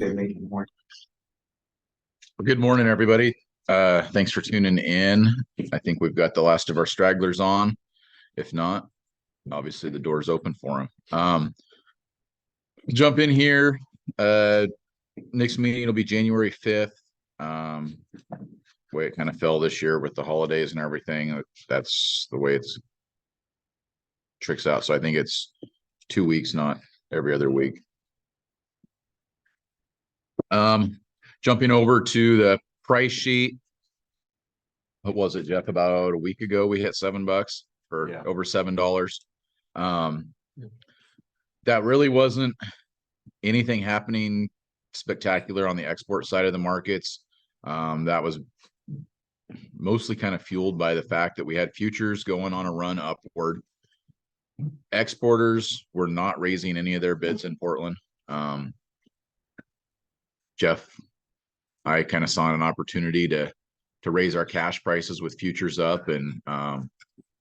Well, Good morning, everybody. Thanks for tuning in. I think we've got the last of our stragglers on. If not, obviously the door's open for them. Jump in here. Next meeting will be January 5th. Way it kind of fell this year with the holidays and everything. That's the way it's tricks out. So I think it's 2 weeks, not every other week. Jumping over to the price sheet. What was it, Jeff? About a week ago, we hit $7 for over $7. That really wasn't anything happening spectacular on the export side of the markets. That was mostly kind of fueled by the fact that we had futures going on a run upward. Exporters were not raising any of their bids in Portland. Jeff, I kind of saw an opportunity to raise our cash prices with futures up and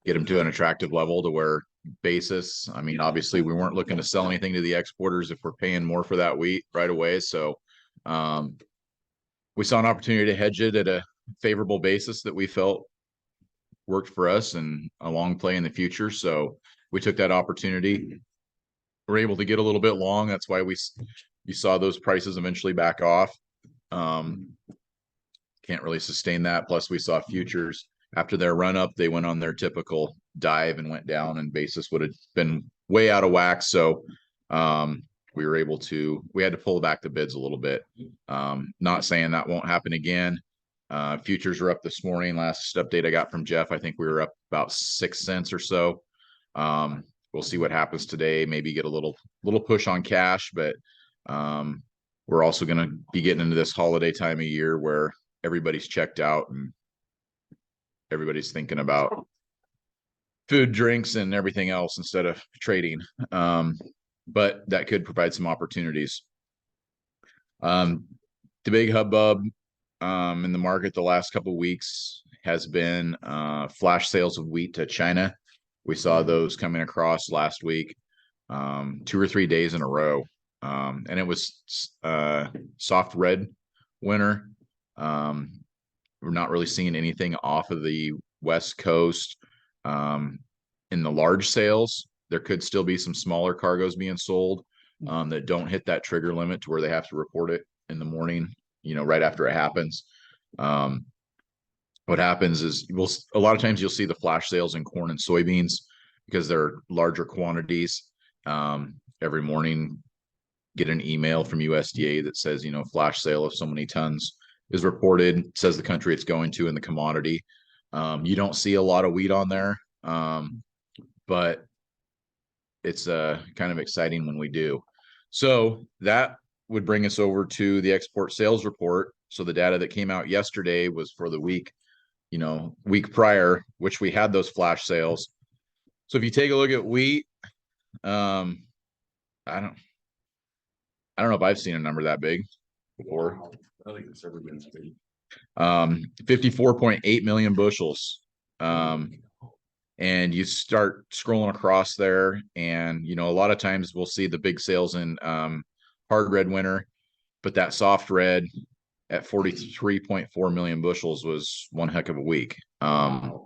get them to an attractive level to where basis. I mean, obviously we weren't looking to sell anything to the exporters if we're paying more for that wheat right away. So we saw an opportunity to hedge it at a favorable basis that we felt worked for us and a long play in the future. So we took that opportunity. We're able to get a little bit long. That's why you saw those prices eventually back off. Can't really sustain that. Plus we saw futures after their run up, they went on their typical dive and went down, and basis would have been way out of whack. So we had to pull back the bids a little bit. Not saying that won't happen again. Futures are up this morning. Last update I got from Jeff, I think we were up about 6 cents or so. We'll see what happens today. Maybe get a little push on cash, but we're also going to be getting into this holiday time of year where everybody's checked out and everybody's thinking about food, drinks, and everything else instead of trading. But that could provide some opportunities. The big hubbub in the market the last couple of weeks has been flash sales of wheat to China. We saw those coming across last week, 2 or 3 days in a row. And it was soft red winter. We're not really seeing anything off of the West Coast in the large sales. There could still be some smaller cargoes being sold that don't hit that trigger limit to where they have to report it in the morning, right after it happens. What happens is a lot of times you'll see the flash sales in corn and soybeans because they're larger quantities. Every morning, get an email from USDA that says, flash sale of so many tons is reported, says the country it's going to and the commodity. You don't see a lot of wheat on there, but it's kind of exciting when we do. So that would bring us over to the export sales report. So the data that came out yesterday was for the week prior, which we had those flash sales. So if you take a look at wheat, I don't know if I've seen a number that big before. I think it's ever been big. 54.8 million bushels. And you start scrolling across there, and a lot of times we'll see the big sales in hard red winter, but that soft red at 43.4 million bushels was one heck of a week. And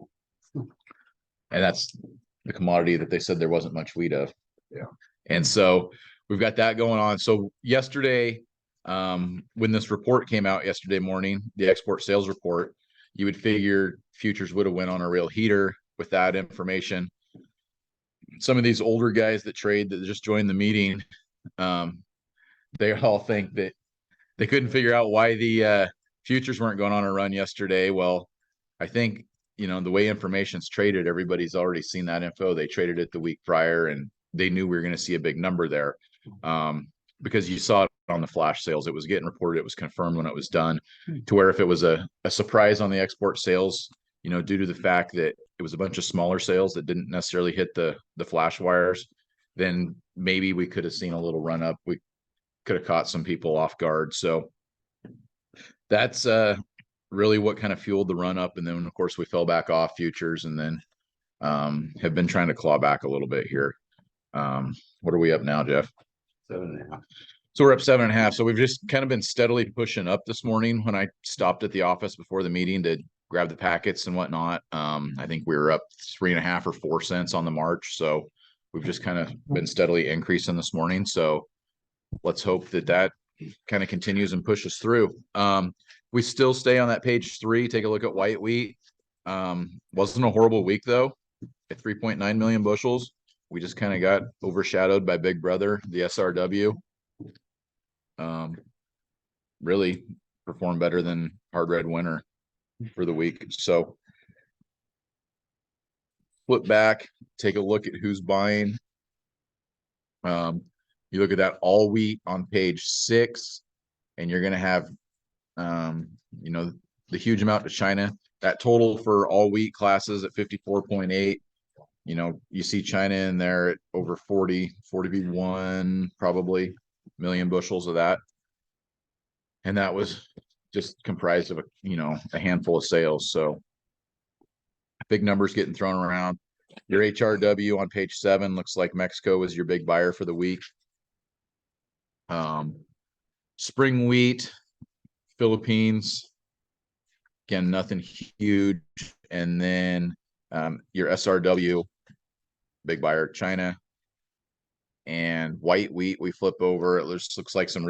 that's the commodity that they said there wasn't much wheat of. Yeah. And so we've got that going on. So yesterday, when this report came out yesterday morning, the export sales report, you would figure futures would have went on a real heater with that information. Some of these older guys that trade that just joined the meeting, they all think that they couldn't figure out why the futures weren't going on a run yesterday. Well, I think, the way information's traded, everybody's already seen that info. They traded it the week prior and they knew we were going to see a big number there. Because you saw it on the flash sales, it was getting reported, it was confirmed when it was done, to where if it was a surprise on the export sales, due to the fact that it was a bunch of smaller sales that didn't necessarily hit the flash wires, then maybe we could have seen a little run up. We could have caught some people off guard. So that's really what kind of fueled the run up. And then, of course, we fell back off futures and then have been trying to claw back a little bit here. What are we up now, Jeff? 7.5. So we're up 7.5. So we've just kind of been steadily pushing up this morning. When I stopped at the office before the meeting to grab the packets and whatnot, I think we were up 3.5 or 4 cents on the March. So we've just kind of been steadily increasing this morning. So let's hope that that kind of continues and pushes through. We still stay on that page 3. Take a look at white wheat. Wasn't a horrible week though. At 3.9 million bushels. We just kind of got overshadowed by Big Brother, the SRW. Really performed better than Hard Red Winter for the week. So flip back, take a look at who's buying. You look at that all wheat on page 6, and you're going to have, you know, the huge amount to China. That total for all wheat classes at 54.8. You know, you see China in there at over 41 probably million bushels of that. And that was just comprised of a handful of sales. So big numbers getting thrown around. Your HRW on page 7 looks like Mexico was your big buyer for the week. Spring wheat, Philippines, again, nothing huge. And then your SRW, big buyer, China. And white wheat, we flip over. It looks like some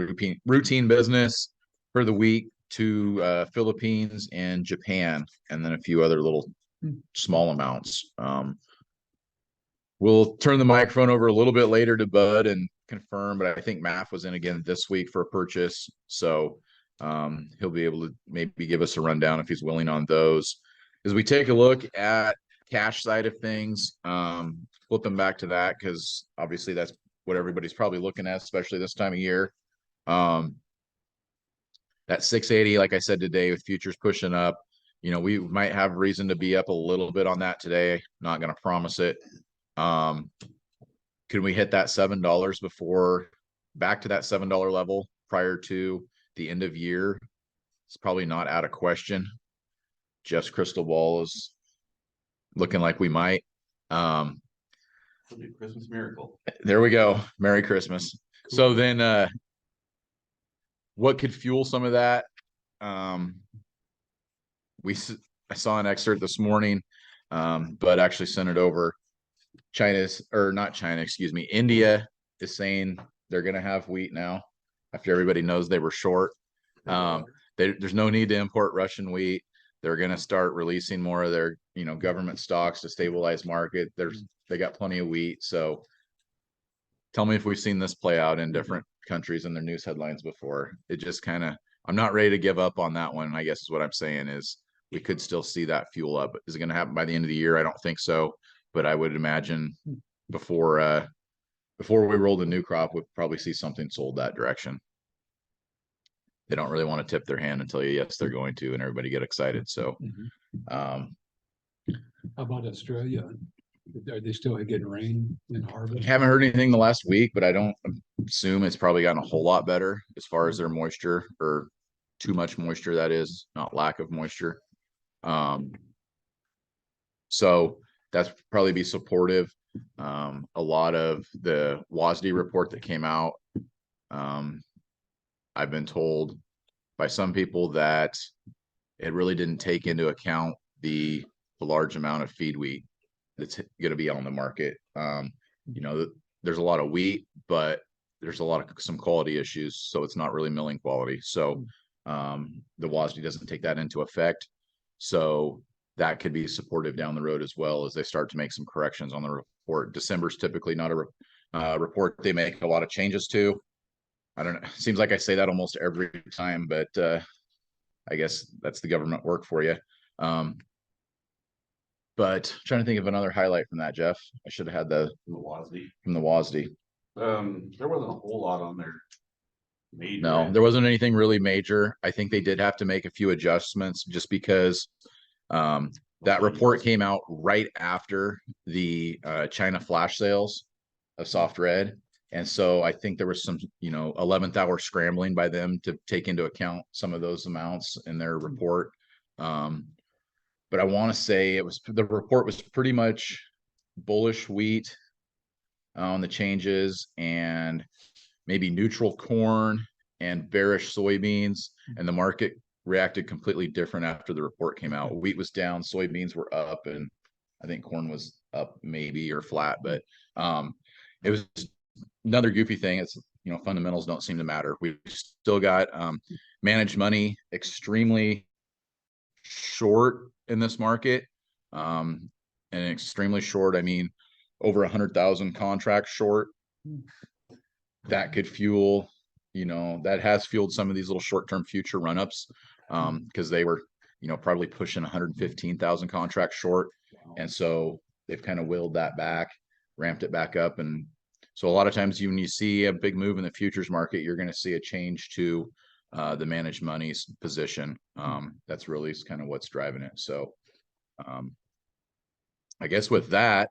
routine business for the week to Philippines and Japan, and then a few other little small amounts. We'll turn the microphone over a little bit later to Bud and confirm, but I think Math was in again this week for a purchase. So he'll be able to maybe give us a rundown if he's willing on those. As we take a look at cash side of things, flipping back to that, because obviously that's what everybody's probably looking at, especially this time of year. That 680, like I said today, with futures pushing up, we might have reason to be up a little bit on that today. Not going to promise it. Can we hit that $7 before back to that $7 level prior to the end of year? It's probably not out of question. Jeff's crystal ball is looking like we might. It'll be a Christmas miracle. There we go. Merry Christmas. Cool. So then what could fuel some of that? I saw an excerpt this morning, but actually sent it over. India is saying they're going to have wheat now after everybody knows they were short. There's no need to import Russian wheat. They're going to start releasing more of their, government stocks to stabilize market. They got plenty of wheat. So tell me if we've seen this play out in different countries in their news headlines before. It just I'm not ready to give up on that one. I guess is what I'm saying is we could still see that fuel up. Is it going to happen by the end of the year? I don't think so, but I would imagine before we roll the new crop, we'll probably see something sold that direction. They don't really want to tip their hand and tell you, yes, they're going to, and everybody get excited. So, how about Australia? Are they still getting rain in harvest? Haven't heard anything the last week, but I don't assume it's probably gotten a whole lot better as far as their moisture, or too much moisture, that is, not lack of moisture. So that's probably be supportive. A lot of the WASDE report that came out, I've been told by some people that it really didn't take into account the large amount of feed wheat that's going to be on the market. There's a lot of wheat, but there's some quality issues, so it's not really milling quality. So the WASDE doesn't take that into effect. So that could be supportive down the road as well as they start to make some corrections on the report. December's typically not a report they make a lot of changes to. I don't know. Seems like I say that almost every time, but I guess that's the government work for you. But trying to think of another highlight from that, Jeff. I should have had the WASDE. From the WASDE. There wasn't a whole lot on there. No, there wasn't anything really major. I think they did have to make a few adjustments just because that report came out right after the China flash sales of soft red. And so I think there was some, 11th hour scrambling by them to take into account some of those amounts in their report. But I want to say the report was pretty much bullish wheat on the changes, and maybe neutral corn and bearish soybeans, and the market reacted completely different after the report came out. Wheat was down, soybeans were up, and I think corn was up maybe or flat, but it was another goofy thing. It's, fundamentals don't seem to matter. We've still got managed money extremely short in this market. And extremely short, I mean, over 100,000 contracts short. That could fuel, that has fueled some of these little short-term future run-ups, because they were, probably pushing 115,000 contracts short. And so they've kind of willed that back, ramped it back up. And so a lot of times when you see a big move in the futures market, you're going to see a change to the managed money's position. That's really kind of what's driving it. So I guess with that,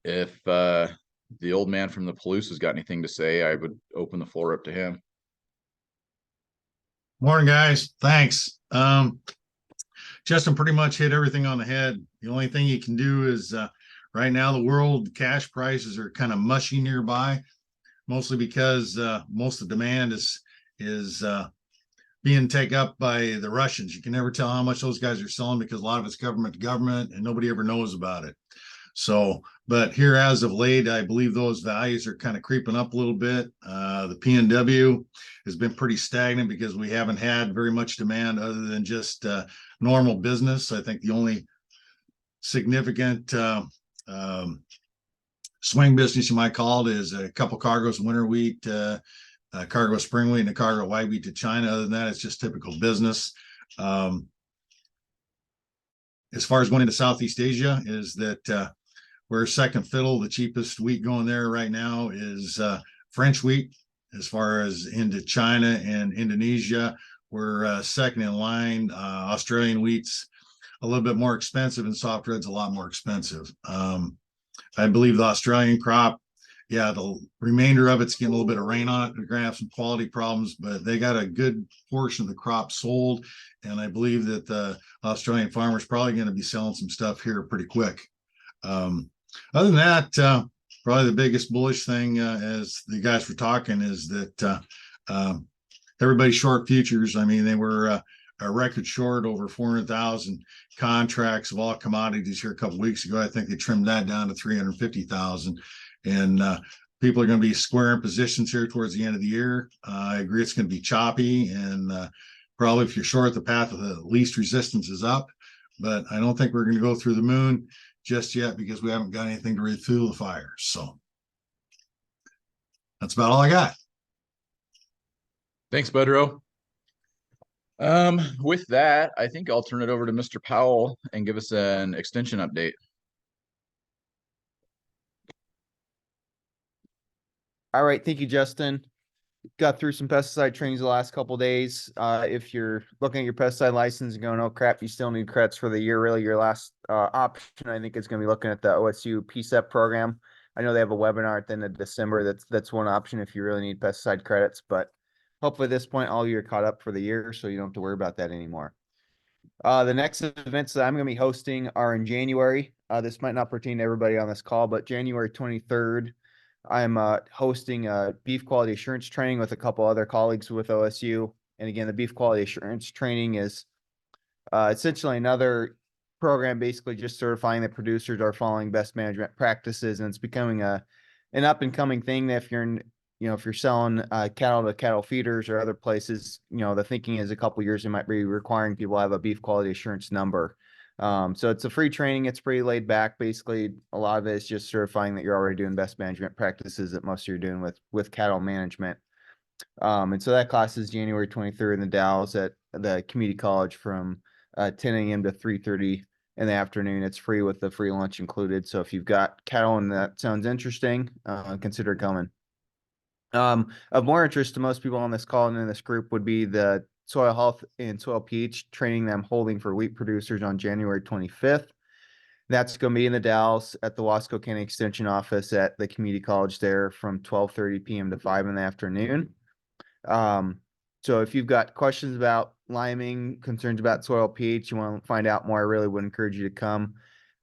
if the old man from the Palouse has got anything to say, I would open the floor up to him. Morning, guys. Thanks. Justin pretty much hit everything on the head. The only thing you can do is right now the world cash prices are kind of mushy nearby, mostly because most of the demand is being taken up by the Russians. You can never tell how much those guys are selling because a lot of it's government to government and nobody ever knows about it. So, but here as of late, I believe those values are kind of creeping up a little bit. The PNW has been pretty stagnant because we haven't had very much demand other than just normal business. I think the only significant swing business you might call it is a couple cargoes of winter wheat, a cargo of spring wheat, and a cargo of white wheat to China. Other than that, it's just typical business. As far as going into Southeast Asia, is that we're second fiddle. The cheapest wheat going there right now is French wheat. As far as into China and Indonesia, we're second in line. Australian wheat's a little bit more expensive, and soft red's a lot more expensive. I believe the Australian crop, the remainder of it's getting a little bit of rain on it. They're going to have some quality problems, but they got a good portion of the crop sold. And I believe that the Australian farmer's probably going to be selling some stuff here pretty quick. Other than that, probably the biggest bullish thing, as the guys were talking, is that everybody's short futures. I mean, they were a record short over 400,000 contracts of all commodities here a couple of weeks ago. I think they trimmed that down to 350,000. And people are going to be squaring positions here towards the end of the year. I agree it's going to be choppy, and probably if you're short, the path of the least resistance is up. But I don't think we're going to go through the moon just yet because we haven't got anything to refuel the fire. So that's about all I got. Thanks, Bedro. With that, I think I'll turn it over to Mr. Powell and give us an extension update. All right, thank you, Justin. Got through some pesticide trainings the last couple of days. If you're looking at your pesticide license and going, oh crap, you still need credits for the year, really your last option, I think, is going to be looking at the OSU PSEP program. I know they have a webinar at the end of December. That's one option if you really need pesticide credits, but hopefully at this point, all you're caught up for the year, so you don't have to worry about that anymore. The next events that I'm going to be hosting are in January. This might not pertain to everybody on this call, but January 23rd, I'm hosting a beef quality assurance training with a couple other colleagues with OSU. And again, the beef quality assurance training is essentially another program, basically just certifying that producers are following best management practices. And it's becoming an up and coming thing that if you're if you're selling cattle to cattle feeders or other places, the thinking is a couple of years, they might be requiring people to have a beef quality assurance number. So it's a free training. It's pretty laid back. Basically, a lot of it is just certifying that you're already doing best management practices that most of you are doing with cattle management. And so that class is January 23rd in the Dalles at the community college from 10 a.m. to 3:30 in the afternoon. It's free with the free lunch included. So if you've got cattle and that sounds interesting, consider coming. Of more interest to most people on this call and in this group would be the soil health and soil pH training that I'm holding for wheat producers on January 25th. That's going to be in the Dalles at the Wasco County Extension Office at the community college there from 12:30 p.m. to 5 in the afternoon. So if you've got questions about liming, concerns about soil pH, you want to find out more, I really would encourage you to come.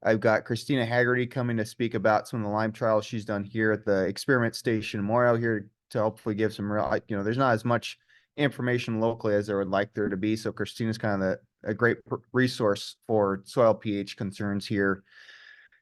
I've got Christina Haggerty coming to speak about some of the lime trials she's done here at the Experiment Station Memorial here to hopefully give some real, like, there's not as much information locally as there would like there to be. So Christina's kind of a great resource for soil pH concerns here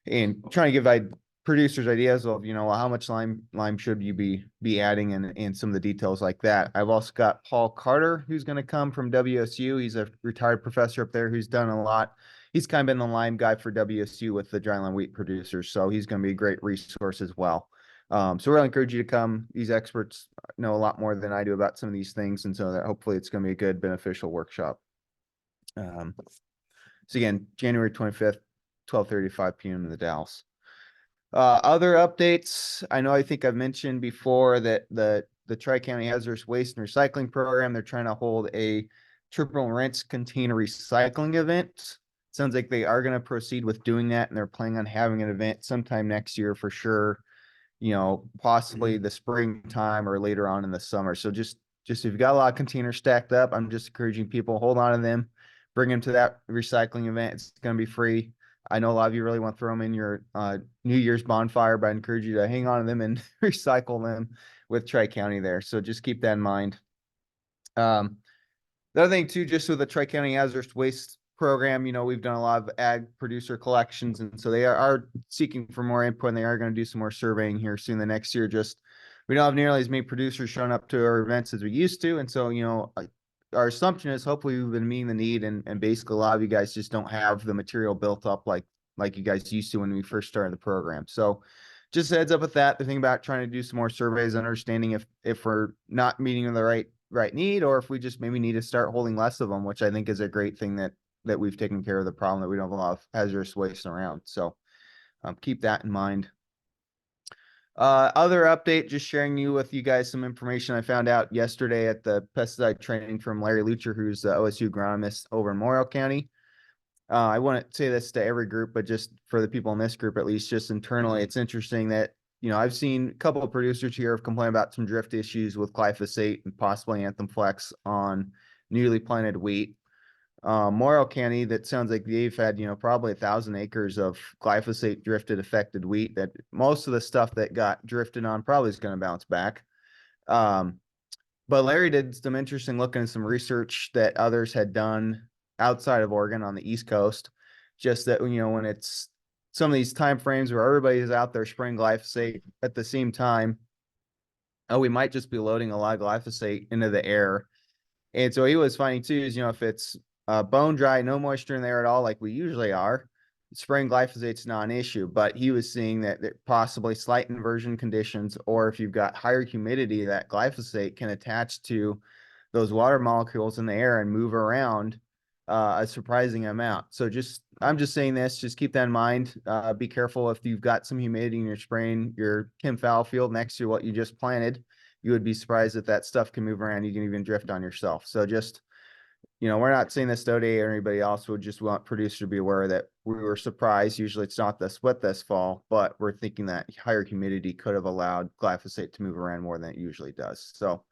and trying to give producers ideas of, how much lime should you be adding and some of the details like that. I've also got Paul Carter, who's going to come from WSU. He's a retired professor up there who's done a lot. He's kind of been the lime guy for WSU with the dryland wheat producers. So he's going to be a great resource as well. So really encourage you to come. These experts know a lot more than I do about some of these things. And so that hopefully it's going to be a good, beneficial workshop. So again, January 25th, 12:35 p.m. in the Dalles. Other updates, I think I've mentioned before that the Tri-County Hazardous Waste and Recycling Program, they're trying to hold a triple rinse container recycling event. Sounds like they are going to proceed with doing that, and they're planning on having an event sometime next year for sure. Possibly the springtime or later on in the summer. So just if you've got a lot of containers stacked up, I'm just encouraging people, hold on to them, bring them to that recycling event. It's going to be free. I know a lot of you really want to throw them in your New Year's bonfire, but I encourage you to hang on to them and recycle them with Tri-County there. So just keep that in mind. The other thing too, just with the Tri-County Hazardous Waste Program, we've done a lot of ag producer collections, and so they are seeking for more input, and they are going to do some more surveying here soon the next year. Just we don't have nearly as many producers showing up to our events as we used to, and so our assumption is hopefully we've been meeting the need, and basically a lot of you guys just don't have the material built up like you guys used to when we first started the program. So just a heads up with that. The thing about trying to do some more surveys, understanding if we're not meeting the right need, or if we just maybe need to start holding less of them, which I think is a great thing that we've taken care of the problem that we don't have a lot of hazardous waste around. So keep that in mind. Other update, just sharing with you guys some information I found out yesterday at the pesticide training from Larry Lucher, who's the OSU agronomist over in Morrow County. I wouldn't say this to every group, but just for the people in this group, at least just internally, it's interesting that, I've seen a couple of producers here have complained about some drift issues with glyphosate and possibly Anthem Flex on newly planted wheat. Morrow County, that sounds like they've had, probably 1,000 acres of glyphosate drifted affected wheat, that most of the stuff that got drifted on probably is going to bounce back. But Larry did some interesting looking at some research that others had done outside of Oregon on the East Coast. Just that, when it's some of these time frames where everybody's out there spraying glyphosate at the same time, we might just be loading a lot of glyphosate into the air. And so he was finding too, is, if it's bone dry, no moisture in there at all, like we usually are, spraying glyphosate's not an issue. But he was seeing that possibly slight inversion conditions, or if you've got higher humidity, that glyphosate can attach to those water molecules in the air and move around a surprising amount. So I'm just saying this, just keep that in mind. Be careful if you've got some humidity and you're spraying your chem fallow field next to what you just planted. You would be surprised that stuff can move around. You can even drift on yourself. So just, we're not saying this to ODA or anybody else. We just want producers to be aware that we were surprised. Usually it's not this wet this fall, but we're thinking that higher humidity could have allowed glyphosate to move around more than it usually does. So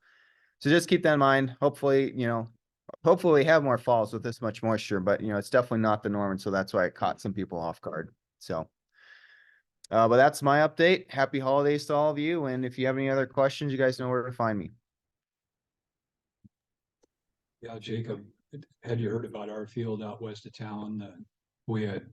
just keep that in mind. Hopefully we have more falls with this much moisture, but it's definitely not the norm. And so that's why it caught some people off guard. So, but that's my update. Happy holidays to all of you. And if you have any other questions, you guys know where to find me. Yeah, Jacob, had you heard about our field out west of town? We had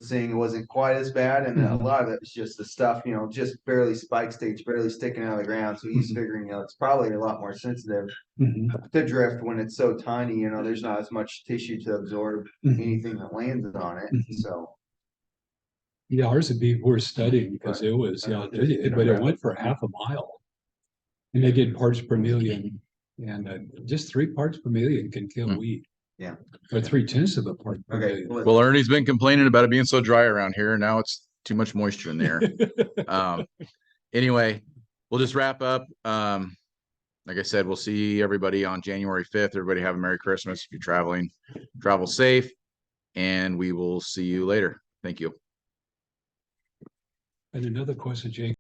saying it wasn't quite as bad, and a Mhm. lot of it was just the stuff, just barely spike stage, barely sticking out of the ground. So he's Mhm. figuring, it's probably a lot more sensitive Mhm. to drift when it's so tiny. There's not as much tissue to absorb Mhm. anything that lands on it. Mhm. So Yeah, ours would be worth studying because Right. it was, Just but it went for half a mile. And they did parts per million, and just 3 parts per million can kill Hmm. wheat. Yeah. Or 0.3 of a part per okay, million. Well, Ernie's been complaining about it being so dry around here, and now it's too much moisture in the air. Anyway, we'll just wrap up. Like I said, we'll see everybody on January 5th. Everybody have a Merry Christmas. If you're traveling, travel safe, and we will see you later. Thank you. And another question, Jake.